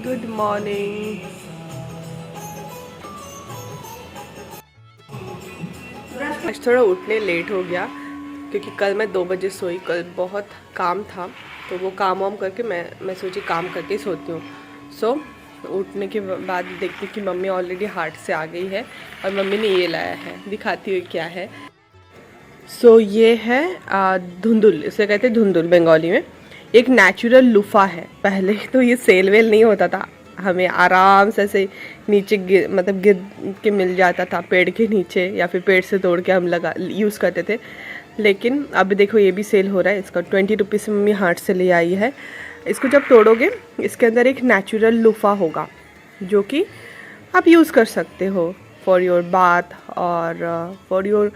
Good morning. आज थोड़ा उठने लेट हो गया क्योंकि कल मैं 2 बजे सोई। कल बहुत काम था तो वो काम वाम करके मैं सोची काम करके सोती हूँ। सो उठने के बाद देखती कि मम्मी ऑलरेडी हाट से आ गई है और मम्मी ने ये लाया है, दिखाती हुई क्या है। सो ये है धुंधुल, इसे कहते हैं धुंधुल बंगाली में। एक नेचुरल लूफा है। पहले तो ये सेल वेल नहीं होता था, हमें आराम से ऐसे नीचे गिर के मिल जाता था पेड़ के नीचे, या फिर पेड़ से तोड़ के हम यूज़ करते थे। लेकिन अब देखो ये भी सेल हो रहा है। इसका 20 रुपीज़ से मम्मी हाट से ले आई है। इसको जब तोड़ोगे इसके अंदर एक नेचुरल लूफा होगा जो कि आप यूज़ कर सकते हो फॉर योर बाथ और फॉर योर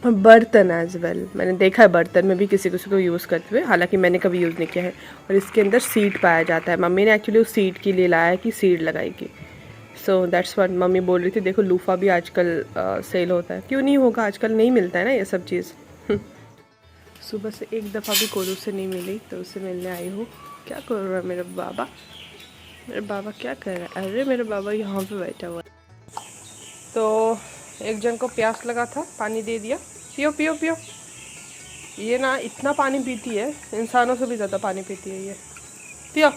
बर्तन एज वेल। मैंने देखा है बर्तन में भी किसी किसी को यूज़ करते हुए, हालांकि मैंने कभी यूज़ नहीं किया है। और इसके अंदर सीड पाया जाता है। मम्मी ने एक्चुअली उस सीड के लिए लाया है कि सीड लगाएगी। सो दैट्स व्हाट मम्मी बोल रही थी। देखो लूफा भी आजकल सेल होता है, क्यों नहीं होगा, आजकल नहीं मिलता है ना ये सब चीज़। सुबह से एक दफ़ा भी कोरू से नहीं मिली तो उससे मिलने आई हूँ। क्या कर रहा है मेरा बाबा? मेरा बाबा क्या कर रहा है? अरे मेरा बाबा यहाँ पे बैठा हुआ है। तो एक जन को प्यास लगा था, पानी दे दिया, पियो पियो पियो। ये ना इतना पानी पीती है, इंसानों से भी ज़्यादा पानी पीती है ये, पियो।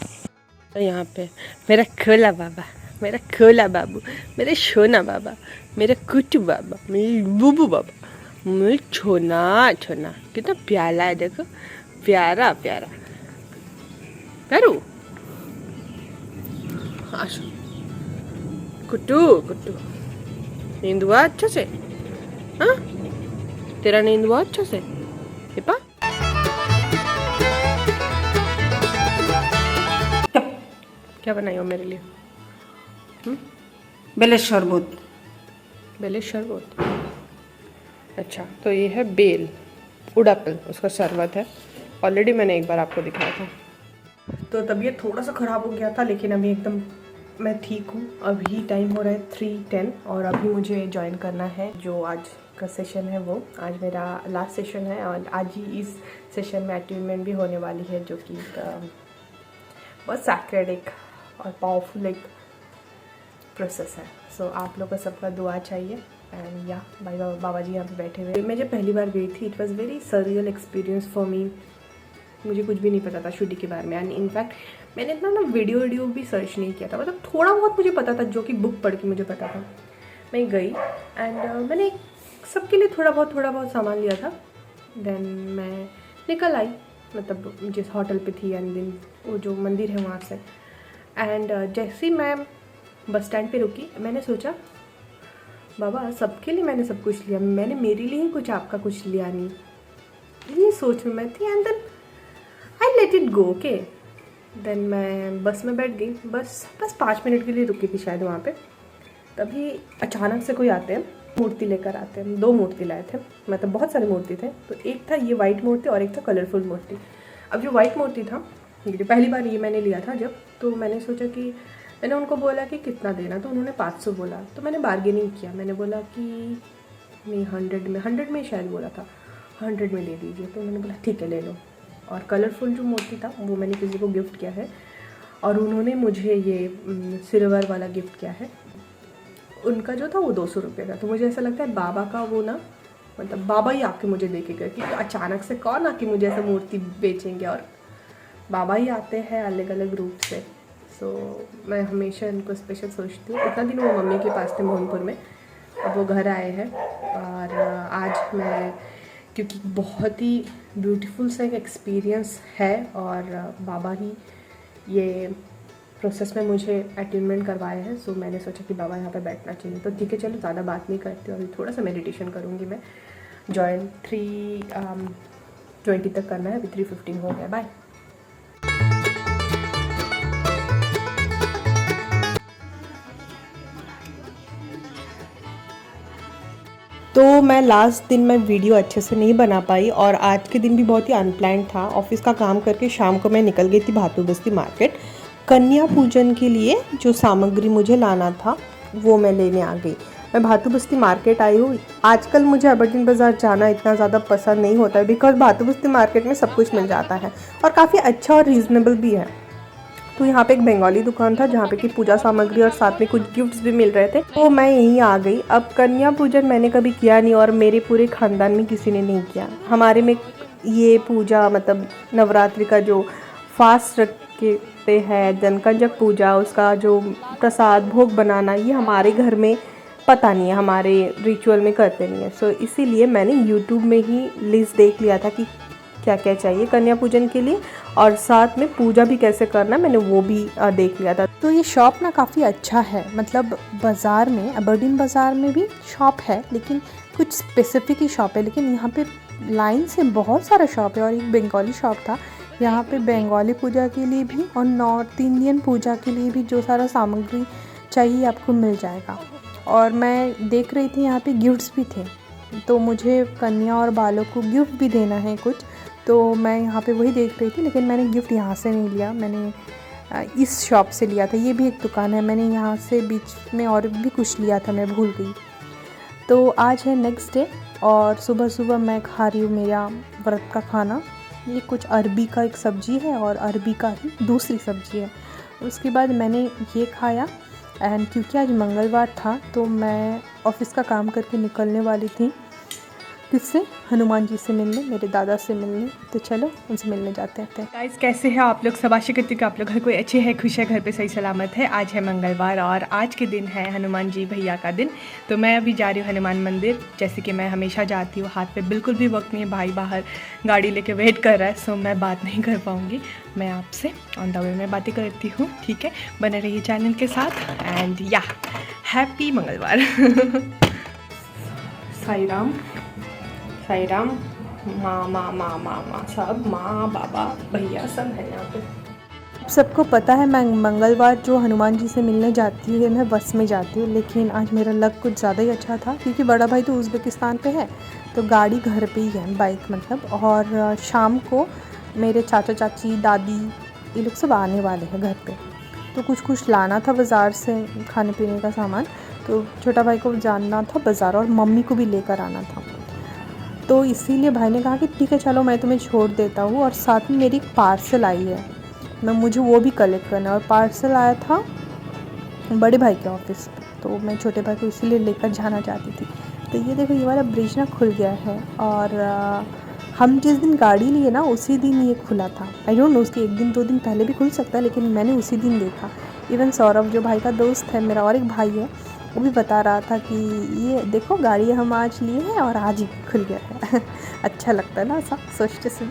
यहाँ पे मेरा खोला बाबा, मेरा खोला बाबू, मेरे सोना बाबा, मेरा कुटू बाबा, मेरे बुबू बाबा, मेरे छोना छोना। कितना प्यारा है देखो, प्यारा प्यारा प्यारू। आशो कुट्टू कुट्टू, नींद हुआ अच्छा से? हाँ तेरा नींद हुआ अच्छा से हिप्पा? क्या बनाई हो मेरे लिए? बेले शरबत। बेले शरबत, अच्छा। तो ये है बेल उड़ापल, उसका शरबत है। ऑलरेडी मैंने एक बार आपको दिखाया था। तो तबीयत थोड़ा सा ख़राब हो गया था, लेकिन अभी एकदम मैं ठीक हूँ। अभी टाइम हो रहा है 3:10 और अभी मुझे ज्वाइन करना है जो आज का सेशन है वो। आज मेरा लास्ट सेशन है और आज ही इस सेशन में अटेनमेंट भी होने वाली है, जो कि बहुत सैक्रेड एक और पावरफुल एक प्रोसेस है। सो आप लोगों को सबका दुआ चाहिए। एंड या भाई बाबा जी यहाँ पे बैठे हुए। मैं जब पहली बार गई थी, it was very surreal experience for me. मुझे कुछ भी नहीं पता था शूटिंग के बारे में। एंड इनफैक्ट मैंने इतना ना वीडियो भी सर्च नहीं किया था, मतलब थोड़ा बहुत मुझे पता था, जो कि बुक पढ़ के मुझे पता था। मैं गई एंड मैंने सबके लिए थोड़ा बहुत सामान लिया था। देन मैं निकल आई, मतलब जिस होटल पे थी, एंड देन वो जो मंदिर है वहाँ से। एंड जैसे ही मैं बस स्टैंड पे रुकी, मैंने सोचा बाबा सबके लिए मैंने सब कुछ लिया, मैंने मेरे लिए ही कुछ आपका कुछ लिया नहीं, ये सोच में मैं थी। And then I let it go. Okay, then मैं बस में बैठ गई। बस 5 मिनट के लिए रुकी थी शायद वहाँ पे। तभी अचानक से कोई आते हैं, मूर्ति लेकर आते हैं। 2 मूर्ति लाए थे, मतलब बहुत सारे मूर्ति थे। तो एक था ये वाइट मूर्ति और एक था कलरफुल मूर्ति। अब जो वाइट मूर्ति था, जो पहली बार ये मैंने लिया था जब, तो मैंने सोचा कि मैंने उनको बोला कि कितना देना, तो उन्होंने 500 बोला। तो मैंने बार्गेनिंग किया, मैंने बोला कि नहीं 100 में शायद बोला था, 100 में दे दीजिए। तो उन्होंने बोला ठीक है ले लो। और कलरफुल जो मूर्ति था वो मैंने किसी को गिफ्ट किया है और उन्होंने मुझे ये सिल्वर वाला गिफ्ट किया है। उनका जो था वो 200 रुपये का। तो मुझे ऐसा लगता है बाबा का वो ना, मतलब बाबा ही आके मुझे दे के गए, क्योंकि अचानक से कौन आके मुझे ऐसा मूर्ति बेचेंगे, और बाबा ही आते हैं अलग अलग रूप से। सो मैं हमेशा इनको स्पेशल सोचती हूँ। इतना दिन वो मम्मी के पास थे मोहनपुर में, अब वो घर आए हैं। और आज मैं, क्योंकि बहुत ही ब्यूटीफुल सा एक एक्सपीरियंस है और बाबा ही ये प्रोसेस में मुझे अटेनमेंट करवाए हैं। सो मैंने सोचा कि बाबा यहाँ पे बैठना चाहिए। तो ठीक है चलो, ज़्यादा बात नहीं करती हूँ, अभी थोड़ा सा मेडिटेशन करूँगी मैं। जॉइन 3:20 तक करना है, अभी 3:15 हो गया। बाय। तो मैं लास्ट दिन मैं वीडियो अच्छे से नहीं बना पाई और आज के दिन भी बहुत ही अनप्लान्ड था। ऑफिस का काम करके शाम को मैं निकल गई थी भातू बस्ती मार्केट कन्या पूजन के लिए। जो सामग्री मुझे लाना था वो मैं लेने आ गई। मैं भातू बस्ती मार्केट आई हूँ। आजकल मुझे अबरदीन बाज़ार जाना इतना ज़्यादा पसंद नहीं होता है, बिकॉज भातू बस्ती मार्केट में सब कुछ मिल जाता है और काफ़ी अच्छा और रीज़नेबल भी है। तो यहाँ पे एक बंगाली दुकान था जहाँ पे कि पूजा सामग्री और साथ में कुछ गिफ्ट्स भी मिल रहे थे, तो मैं यहीं आ गई। अब कन्या पूजन मैंने कभी किया नहीं और मेरे पूरे ख़ानदान में किसी ने नहीं किया। हमारे में ये पूजा मतलब नवरात्रि का जो फास्ट रखते हैं, जनकंजक पूजा, उसका जो प्रसाद भोग बनाना, ये हमारे घर में पता नहीं है, हमारे रिचुअल में करते नहीं है। सो इसीलिए मैंने यूट्यूब में ही लिस्ट देख लिया था कि क्या क्या चाहिए कन्या पूजन के लिए और साथ में पूजा भी कैसे करना, मैंने वो भी देख लिया था। तो ये शॉप ना काफ़ी अच्छा है, मतलब बाज़ार में, अबरडीन बाज़ार में भी शॉप है लेकिन कुछ स्पेसिफिक ही शॉप है, लेकिन यहाँ पे लाइन से बहुत सारा शॉप है। और एक बंगाली शॉप था, यहाँ पे बंगाली पूजा के लिए भी और नॉर्थ इंडियन पूजा के लिए भी जो सारा सामग्री चाहिए आपको मिल जाएगा। और मैं देख रही थी यहाँ पे गिफ्ट्स भी थे, तो मुझे कन्या और बालों को गिफ्ट भी देना है कुछ, तो मैं यहाँ पे वही देख रही थी। लेकिन मैंने गिफ्ट यहाँ से नहीं लिया, मैंने इस शॉप से लिया था। ये भी एक दुकान है, मैंने यहाँ से बीच में और भी कुछ लिया था, मैं भूल गई। तो आज है नेक्स्ट डे और सुबह सुबह मैं खा रही हूँ मेरा व्रत का खाना। ये कुछ अरबी का एक सब्ज़ी है और अरबी का ही दूसरी सब्ज़ी है। उसके बाद मैंने ये खाया एंड क्योंकि आज मंगलवार था तो मैं ऑफ़िस का काम करके निकलने वाली थी, किससे, हनुमान जी से मिलने, मेरे दादा से मिलने। तो चलो उनसे मिलने जाते हैं। गाइस कैसे हैं आप लोग, सब आशा करती हूँ कि आप लोग घर कोई अच्छे हैं, खुश है, घर पे सही सलामत है। आज है मंगलवार और आज के दिन है हनुमान जी भैया का दिन। तो मैं अभी जा रही हूँ हनुमान मंदिर, जैसे कि मैं हमेशा जाती हूँ। हाथ पे बिल्कुल भी वक्त नहीं है, भाई बाहर गाड़ी लेके वेट कर रहा है, सो मैं बात नहीं कर पाऊँगी। मैं आपसे ऑन द वे में बातें करती हूँ, ठीक है। बने रहिए चैनल के साथ एंड या हैप्पी मंगलवार। साई राम, साई राम, माँ माँ माँ माँ माँ, सब माँ बाबा भैया सब है यहाँ पे। सबको पता है मैं मंगलवार जो हनुमान जी से मिलने जाती हूँ मैं बस में जाती हूँ, लेकिन आज मेरा लक कुछ ज़्यादा ही अच्छा था क्योंकि बड़ा भाई तो उज़्बेकिस्तान पे है, तो गाड़ी घर पे ही है, बाइक मतलब। और शाम को मेरे चाचा चाची दादी ये लोग सब आने वाले हैं घर पे, तो कुछ लाना था बाज़ार से खाने पीने का सामान। तो छोटा भाई को जानना था बाज़ार और मम्मी को भी लेकर आना था, तो इसीलिए भाई ने कहा कि ठीक है चलो मैं तुम्हें छोड़ देता हूँ। और साथ में मेरी एक पार्सल आई है, मैं मुझे वो भी कलेक्ट करना है। और पार्सल आया था बड़े भाई के ऑफिस पे, तो मैं छोटे भाई को इसीलिए लेकर जाना चाहती थी। तो ये देखो ये वाला ब्रिज ना खुल गया है और हम जिस दिन गाड़ी लिए ना उसी दिन ये खुला था। आई डोंट नो उसके एक दिन दो दिन पहले भी खुल सकता है, लेकिन मैंने उसी दिन देखा। इवन सौरभ जो भाई का दोस्त है मेरा और एक भाई है, वो भी बता रहा था कि ये देखो गाड़ी हम आज लिए हैं और आज ही खुल गया है। अच्छा लगता है ना ऐसा सोचते से।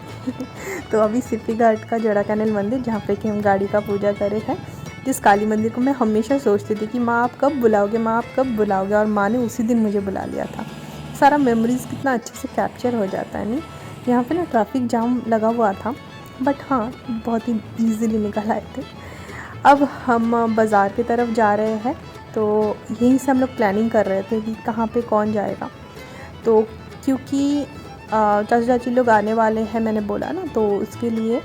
तो अभी सिप्पी घाट का जड़ा कैनल मंदिर जहाँ पे कि हम गाड़ी का पूजा करे हैं, जिस काली मंदिर को मैं हमेशा सोचती थी कि माँ आप कब बुलाओगे, माँ आप कब बुलाओगे, और माँ ने उसी दिन मुझे बुला लिया था। सारा मेमोरीज़ कितना अच्छे से कैप्चर हो जाता है नहीं। यहाँ पे ना ट्रैफिक जाम लगा हुआ था, बट हाँ बहुत ही ईज़िली निकल आए थे। अब हम बाज़ार की तरफ जा रहे हैं, तो यहीं से हम लोग प्लानिंग कर रहे थे कि कहाँ पे कौन जाएगा। तो क्योंकि चाचा चाची लोग आने वाले हैं मैंने बोला ना, तो उसके लिए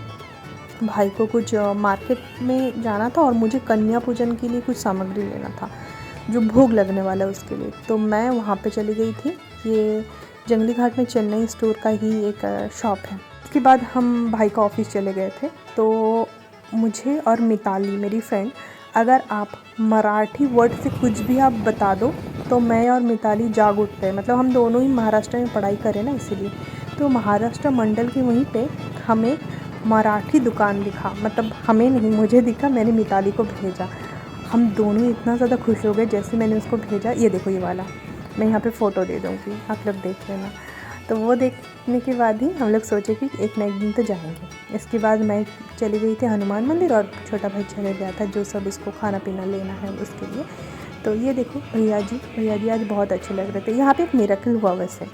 भाई को कुछ मार्केट में जाना था और मुझे कन्या पूजन के लिए कुछ सामग्री लेना था जो भोग लगने वाला है उसके लिए। तो मैं वहाँ पे चली गई थी, ये जंगली घाट में चेन्नई स्टोर का ही एक शॉप है। उसके बाद हम भाई का ऑफिस चले गए थे। तो मुझे और मिताली मेरी फ्रेंड, अगर आप मराठी वर्ड से कुछ भी आप बता दो तो मैं और मिताली जाग उठते हैं। मतलब हम दोनों ही महाराष्ट्र में पढ़ाई करें ना, इसीलिए। तो महाराष्ट्र मंडल के वहीं पे हमें मराठी दुकान दिखा, मतलब हमें नहीं मुझे दिखा, मैंने मिताली को भेजा। हम दोनों इतना ज़्यादा खुश हो गए जैसे मैंने उसको भेजा। ये देखो ये वाला, मैं यहाँ पे फ़ोटो दे दूँगी, आप लोग देख लेना। तो वो देखने के बाद ही हम लोग सोचे कि एक ना एक दिन तो जाएंगे। इसके बाद मैं चली गई थी हनुमान मंदिर और छोटा भाई चले गया था जो सब इसको खाना पीना लेना है उसके लिए। तो ये देखो भैया जी आज बहुत अच्छे लग रहे थे। यहाँ पे एक मिरेकल हुआ, वैसे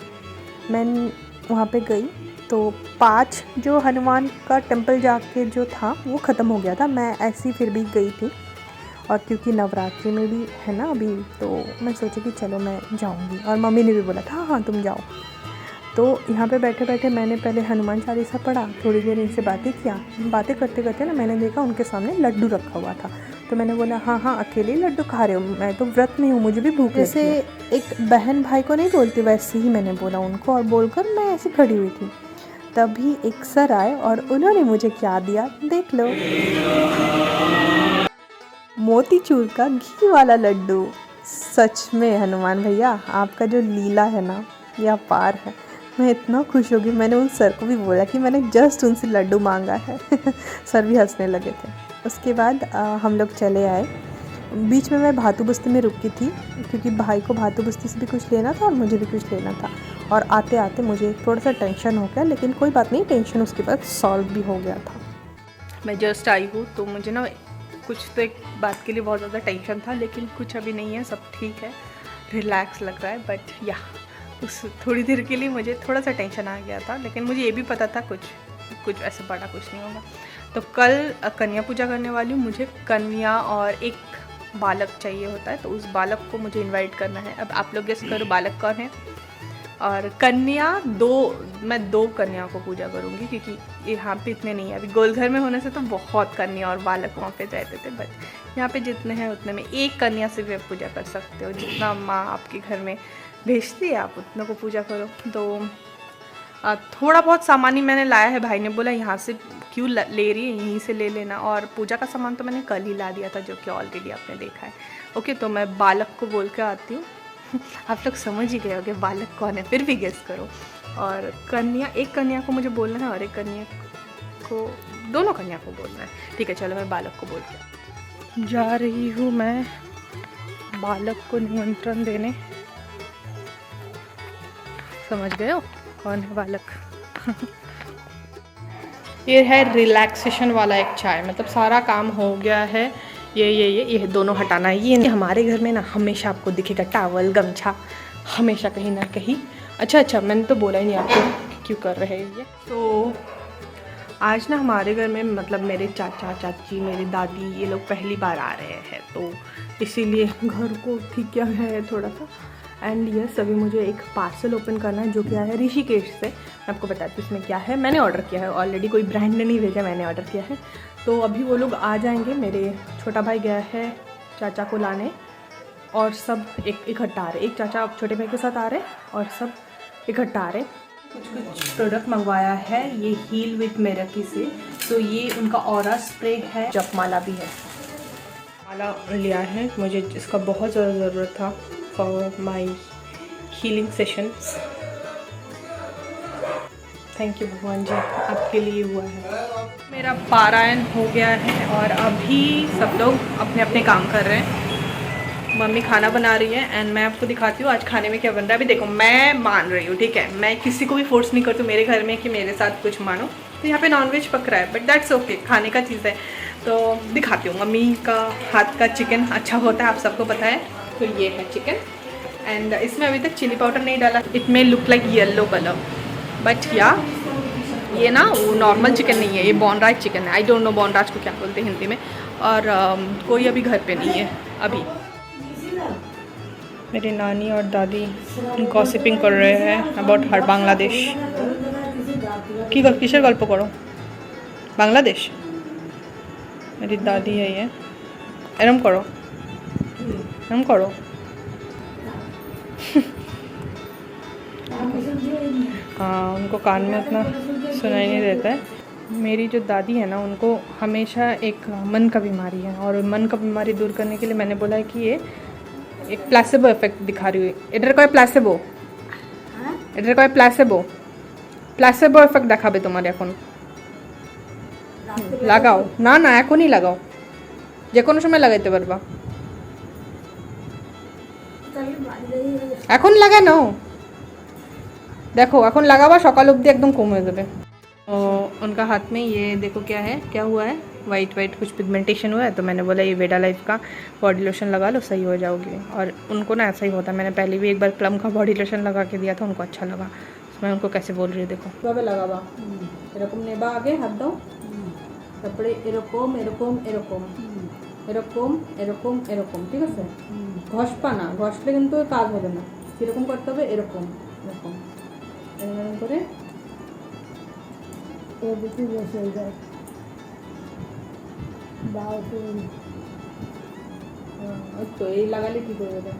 मैं वहाँ पे गई तो 5 जो हनुमान का टेम्पल जाके जो था वो ख़त्म हो गया था। मैं ऐसी फिर भी गई थी, और क्योंकि नवरात्रि में भी है ना अभी, तो मैं सोची कि चलो मैं जाऊँगी। और मम्मी ने भी बोला था हाँ तुम जाओ। तो यहाँ पे बैठे बैठे मैंने पहले हनुमान चालीसा पढ़ा, थोड़ी देर इनसे बातें किया। बातें करते करते ना मैंने देखा उनके सामने लड्डू रखा हुआ था। तो मैंने बोला हाँ अकेले ही लड्डू खा रहे हो, मैं तो व्रत में हूँ, मुझे भी भूख लगी। जैसे एक बहन भाई को नहीं बोलती वैसे ही मैंने बोला उनको, और बोलकर मैं ऐसे खड़ी हुई थी। तभी एक सर आए और उन्होंने मुझे क्या दिया देख लो, मोतीचूर का घी वाला लड्डू। सच में हनुमान भैया आपका जो लीला है ना ये अपार है। मैं इतना खुश हो गई, मैंने उन सर को भी बोला कि मैंने जस्ट उनसे लड्डू मांगा है। सर भी हंसने लगे थे। उसके बाद हम लोग चले आए। बीच में मैं भातू बस्ती में रुकी थी क्योंकि भाई को भातू बस्ती से भी कुछ लेना था और मुझे भी कुछ लेना था। और आते आते मुझे थोड़ा सा टेंशन हो गया, लेकिन कोई बात नहीं, टेंशन उसके बाद सॉल्व भी हो गया था। मैं जस्ट आई हूँ तो मुझे ना कुछ तो एक बात के लिए बहुत ज़्यादा टेंशन था, लेकिन कुछ अभी नहीं है, सब ठीक है, रिलैक्स लग रहा है। बट या उस थोड़ी देर के लिए मुझे थोड़ा सा टेंशन आ गया था, लेकिन मुझे ये भी पता था कुछ ऐसे बड़ा कुछ नहीं होगा। तो कल कन्या पूजा करने वाली हूँ। मुझे कन्या और एक बालक चाहिए होता है, तो उस बालक को मुझे इनवाइट करना है। अब आप लोग गेस करो बालक कौन है। और कन्या मैं दो कन्या को पूजा करूँगी, क्योंकि यहाँ पे इतने नहीं है। अभी गोलघर में होने से तो बहुत कन्या और बालक वहाँ पे रहते थे, बट यहाँ पे जितने हैं उतने में एक कन्या से भी आप पूजा कर सकते हो। जितना माँ आपके घर में भेजती है आप उतनों को पूजा करो। तो थोड़ा बहुत सामान ही मैंने लाया है, भाई ने बोला यहाँ से क्यों ले रही है, यहीं से ले लेना। और पूजा का सामान तो मैंने कल ही ला दिया था, जो कि ऑलरेडी आपने देखा है। ओके, तो मैं बालक को बोल के आती हूँ। आप लोग समझ ही गए होंगे बालक कौन है, फिर भी गेस करो। और कन्या, एक कन्या को मुझे बोलना है और एक कन्या को, दोनों कन्या को बोलना है। ठीक है, चलो मैं बालक को बोलती जा रही हूँ। मैं बालक को निमंत्रण देने। समझ गए हो कौन है बालक। ये है रिलैक्सेशन वाला एक चाय, मतलब सारा काम हो गया है। ये दोनों हटाना है। ये हमारे घर में ना हमेशा आपको दिखेगा टावल गमछा, हमेशा कहीं ना कहीं। अच्छा, मैंने तो बोला ही नहीं आपको क्यों कर रहे हैं ये। तो आज ना हमारे घर में, मतलब मेरे चाचा चाची, मेरी दादी, ये लोग पहली बार आ रहे हैं, तो इसीलिए घर को ठीक किया है थोड़ा सा। एंड यस, अभी मुझे एक पार्सल ओपन करना है जो कि आया है ऋषिकेश से। मैं आपको बताती हूँ इसमें क्या है। मैंने ऑर्डर किया है ऑलरेडी, कोई ब्रांड ने नहीं भेजा, मैंने ऑर्डर किया है। तो अभी वो लोग आ जाएंगे। मेरे छोटा भाई गया है चाचा को लाने, और सब इकट्ठा आ रहे। एक चाचा छोटे भाई के साथ आ रहे और सब इकट्ठा आ रहे। कुछ प्रोडक्ट मंगवाया है, ये हील विथ मेराकी से। तो ये उनका ऑरा स्प्रे है, जपमाला भी है। माला लिया है, मुझे इसका बहुत ज़्यादा ज़रूरत था for my healing sessions. Thank you भगवान जी, आपके लिए हुआ है। मेरा पारायण हो गया है और अभी सब लोग अपने अपने काम कर रहे हैं। मम्मी खाना बना रही है एंड मैं आपको दिखाती हूँ आज खाने में क्या बन रहा है। अभी देखो, मैं मान रही हूँ, ठीक है, मैं किसी को भी फोर्स नहीं करती हूँ मेरे घर में कि मेरे साथ कुछ मानो। तो यहाँ पे नॉनवेज पक रहा है, बट दैट्स ओके, खाने का चीज़ है। तो दिखाती हूँ, मम्मी का हाथ का चिकन अच्छा होता है, आप सबको पता है। तो ये है चिकन, एंड इसमें अभी तक चिली पाउडर नहीं डाला। It may look like yellow colour, but या ये ना वो नॉर्मल चिकन नहीं है, ये बॉनराज चिकन है। आई डोंट नो बॉनराज को क्या बोलते हैं हिंदी में। और कोई अभी घर पे नहीं है अभी। मेरी नानी और दादी गॉसिपिंग कर रहे हैं अबाउट हर बांग्लादेश की। किसर गल्प करो बांग्लादेश। मेरी दादी है ये, एरम करो, एरम करो। हाँ, उनको कान में उतना सुनाई नहीं देता है। मेरी जो दादी है ना, उनको हमेशा एक मन का बीमारी है, और मन का बीमारी दूर करने के लिए मैंने बोला है कि ये एक प्लासेबो इफेक्ट दिखा रही हुई। इधर को प्लासेबो, इधर को प्लासेबो, प्लासेबो इफेक्ट देखाबे तुम्हारे এখন লাগাও। না না এখনই লাগাও, যে কোনো সময় লাগাইতে পারবা। এখন লাগানো, देखो এখন লাগাবা, সকাল অবধি एकदम कम हो যাবে। और उनका हाथ में ये देखो क्या है, क्या हुआ है, वाइट वाइट कुछ पिगमेंटेशन हुआ है। तो मैंने बोला ये वेडा लाइफ का बॉडी लोशन लगा लो, सही हो जाओगे। और उनको ना ऐसा ही होता है। मैंने पहले भी एक बार प्लम का बॉडी लोशन लगा के दिया था, उनको अच्छा लगा। तो मैं उनको कैसे बोल रही हूँ, देखो कब लगाबा, এরকম নেবা, আগে হাত দাও, তারপরে এরকম এরকম এরকম এরকম এরকম এরকম, ঠিক আছে। ঘষপা না, ঘষলে কিন্তু কাজ হবে না। কীরকম করতে হবে, এরকম এরকম এরকম করে এর বেশি বসে যায় দাও। তো এই লাগালে কী করবে?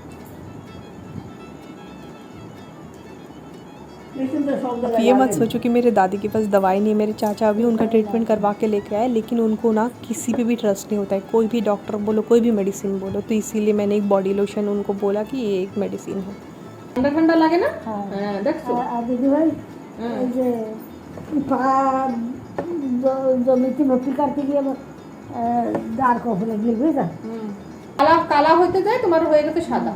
अब ये मत सोचो कि मेरे दादी के पास दवाई नहीं है। मेरे चाचा अभी उनका ट्रीटमेंट करवा के लेके आए, लेकिन उनको ना किसी पे भी ट्रस्ट नहीं होता है, कोई भी डॉक्टर बोलो, कोई भी मेडिसिन बोलो। तो इसीलिए मैंने एक बॉडी लोशन उनको बोला कि ये एक मेडिसिन है। ठंडा ठंडा লাগে না? হ্যাঁ দেখছো দিদি ভাই এই যে পা জমিতে ভর্তি করতে গিয়ে দাঁড় কখন গিয়ে বুঝলেন কালা কালা হইতে যায়, তোমার হয়ে গেছে সাদা,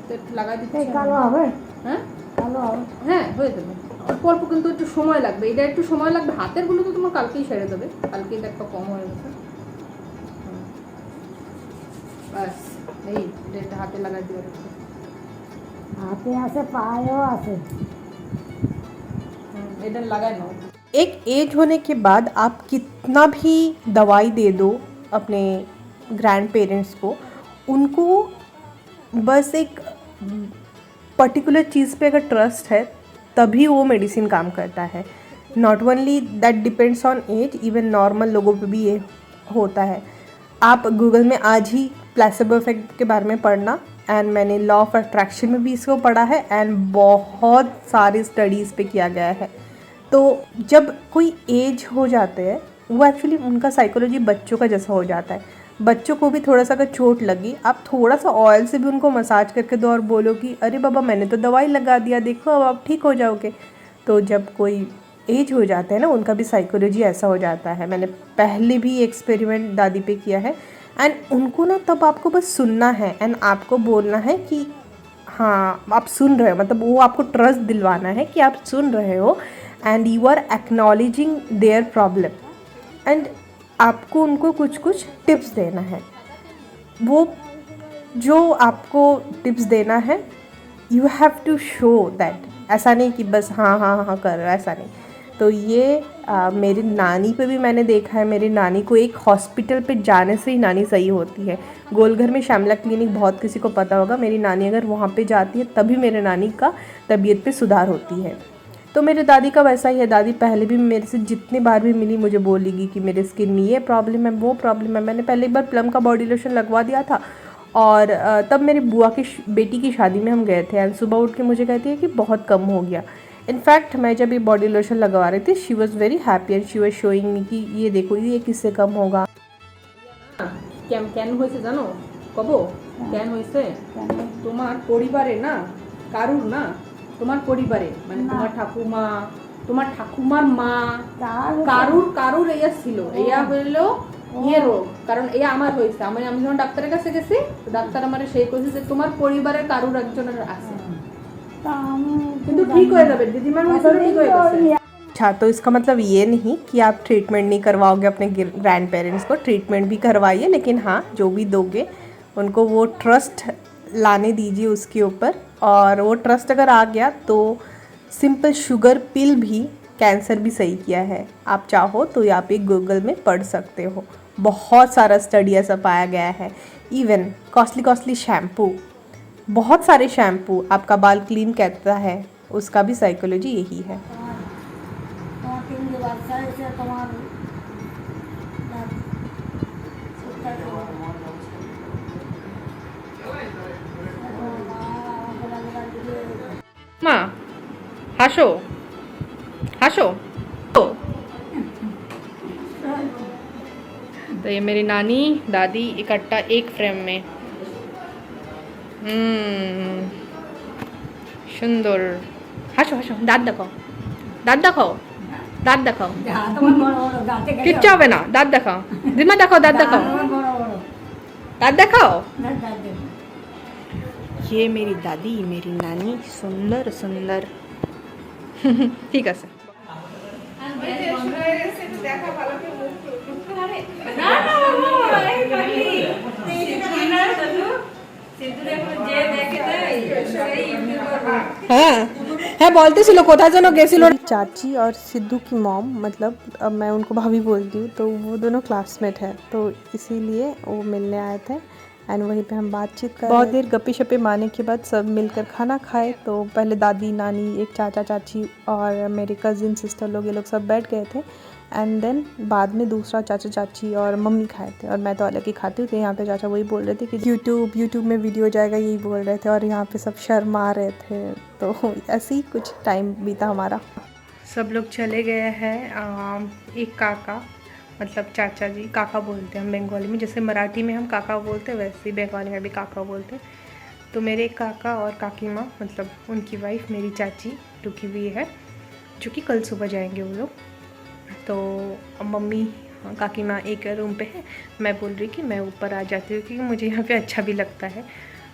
তো একটু লাগাই দিচ্ছি। কালো হবে, হ্যাঁ কালো হবে, হ্যাঁ হয়ে যাবে, অল্প অল্প কিন্তু একটু সময় লাগবে, এটা একটু সময় লাগবে। হাতের গুলো তো তোমার কালকেই সেরে দেবে, কালকেই একটা কম হয়ে গেছে। বাস এই এটা হাতে লাগাই দিও। হাতে আছে, পায়েও আছে, এটা লাগাই নাও। एक एज होने के बाद आप कितना भी दवाई दे दो अपने ग्रैंड पेरेंट्स को, उनको बस एक पर्टिकुलर चीज़ पे अगर ट्रस्ट है तभी वो मेडिसिन काम करता है। Not only that depends on age, even normal लोगों पे भी ये होता है। आप गूगल में आज ही प्लेसिबो इफेक्ट के बारे में पढ़ना, एंड मैंने लॉ ऑफ अट्रैक्शन में भी इसको पढ़ा है, एंड बहुत सारे स्टडीज़ पे किया गया है। तो जब कोई एज हो जाते हैं, वो एक्चुअली उनका साइकोलॉजी बच्चों का जैसा हो जाता है। बच्चों को भी थोड़ा सा अगर चोट लगी, आप थोड़ा सा ऑयल से भी उनको मसाज करके दो और बोलो कि अरे बाबा मैंने तो दवाई लगा दिया, देखो अब आप ठीक हो जाओगे। तो जब कोई एज हो जाता है ना, उनका भी साइकोलॉजी ऐसा हो जाता है। मैंने पहले भी एक्सपेरिमेंट दादी पे किया है, एंड उनको ना तब आपको बस सुनना है एंड आपको बोलना है कि हाँ आप सुन रहे हो, मतलब वो आपको ट्रस्ट दिलवाना है कि आप सुन रहे हो, and you are acknowledging their problem, and आपको उनको कुछ कुछ टिप्स देना है। वो जो आपको टिप्स देना है, you have to show that. ऐसा नहीं कि बस हाँ हाँ हाँ कर रहा है, ऐसा नहीं। तो ये मेरी नानी पे भी मैंने देखा है। मेरी नानी को एक हॉस्पिटल पे जाने से ही नानी सही होती है। गोलघर में श्यामला क्लिनिक बहुत किसी को पता होगा। मेरी नानी अगर वहाँ पे जाती है तभी मेरे नानी का तबीयत पे सुधार होती है। तो मेरे दादी का वैसा ही है। दादी पहले भी मेरे से जितनी बार भी मिली मुझे बोलेगी कि मेरे स्किन में ये प्रॉब्लम है, वो प्रॉब्लम है। मैंने पहले एक बार प्लम का बॉडी लोशन लगवा दिया था, और तब मेरी बुआ की बेटी की शादी में हम गए थे, एंड सुबह उठ के मुझे कहती है कि बहुत कम हो गया। इनफैक्ट मैं जब ये बॉडी लोशन लगवा रही थी, she was very happy and she was showing me कि ये देखो ये किससे कम होगा। কেন হয়েছে জানো? কব কেন হয়েছে? তোমার পরিবারে না, কারুর না, তোমার পরিবারে মানে তোমার ঠাকুমা, তোমার ঠাকুমার মা, কারুর এয়া ছিল, এয়া হইলো ইয়ে রোগ। কারণ এয়া আমার হয়েছে। আমি যখন ডাক্তারের কাছে গেছি, ডাক্তার আমারে সেই কইছে যে তোমার পরিবারের কারুর একজনের আছে, কিন্তু ঠিক হয়ে যাবে, দিদিমার হয়েছে ঠিক হয়ে গেছে। अच्छा, तो इसका मतलब ये नहीं कि आप ट्रीटमेंट नहीं करवाओगे अपने ग्रैंड पेरेंट्स को। ट्रीटमेंट भी करवाइए, लेकिन हाँ जो भी दोगे उनको वो ट्रस्ट लाने दीजिए उसके ऊपर। और वो ट्रस्ट अगर आ गया तो सिंपल शुगर पिल भी कैंसर भी सही किया है। आप चाहो तो आप एक गूगल में पढ़ सकते हो, बहुत सारा स्टडी ऐसा पाया गया है। इवन कॉस्टली शैम्पू, बहुत सारे शैम्पू आपका बाल क्लीन करता है, उसका भी साइकोलॉजी यही है। মা হাসো হাসो। तो ये मेरी नानी दादी इकट्ठा एक फ्रेम में। সুন্দর। হাসো হাসো, দাঁত দেখাও, দাঁত দেখাও, দাঁত দেখাও, কিচ্ছু হবে না, দাঁত দেখাও, দিমা দেখাও, দাঁত দেখাও, দাঁত দেখাও। ये मेरी दादी मेरी नानी सुंदर सुंदर। ঠিক আছে। হ্যাঁ হ্যাঁ বলতেছিল কোথায় যেন গেছিল। चाची और सिद्धू की मॉम, मतलब अब मैं उनको भाभी बोलती हूँ, तो वो दोनों क्लासमेट हैं, तो इसीलिए वो मिलने आए थे, एंड वहीं पे हम बातचीत कर बहुत देर गप्पे शप्पे मारने के बाद सब मिलकर खाना खाए। तो पहले दादी नानी, एक चाचा चाची और मेरे कज़िन सिस्टर लोग, ये लोग सब बैठ गए थे, एंड देन बाद में दूसरा चाचा चाची और मम्मी खाए थे, और मैं तो अलग ही खाती हूँ। तो यहाँ पे चाचा वही बोल रहे थे कि यूट्यूब में वीडियो जाएगा, यही बोल रहे थे, और यहाँ पे सब शर्मा रहे थे। तो ऐसे ही कुछ टाइम बीता हमारा। सब लोग चले गए हैं। एक काका, मतलब चाचा जी, काका बोलते हैं हम बंगाली में, जैसे मराठी में हम काका बोलते हैं वैसे ही बंगाली में भी काका बोलते हैं। तो मेरे काका और काकी माँ, मतलब उनकी वाइफ मेरी चाची रुकी हुई है, जो कि कल सुबह जाएंगे वो लोग। तो अब मम्मी काकी माँ एक रूम पे है, मैं बोल रही कि मैं ऊपर आ जाती हूँ क्योंकि मुझे यहाँ पे अच्छा भी लगता है,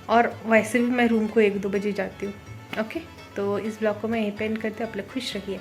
और वैसे भी मैं रूम को 1-2 बजे जाती हूँ। ओके, तो इस ब्लॉग को मैं यहीं पे एंड करती हूँ। आप लोग खुश रहिए।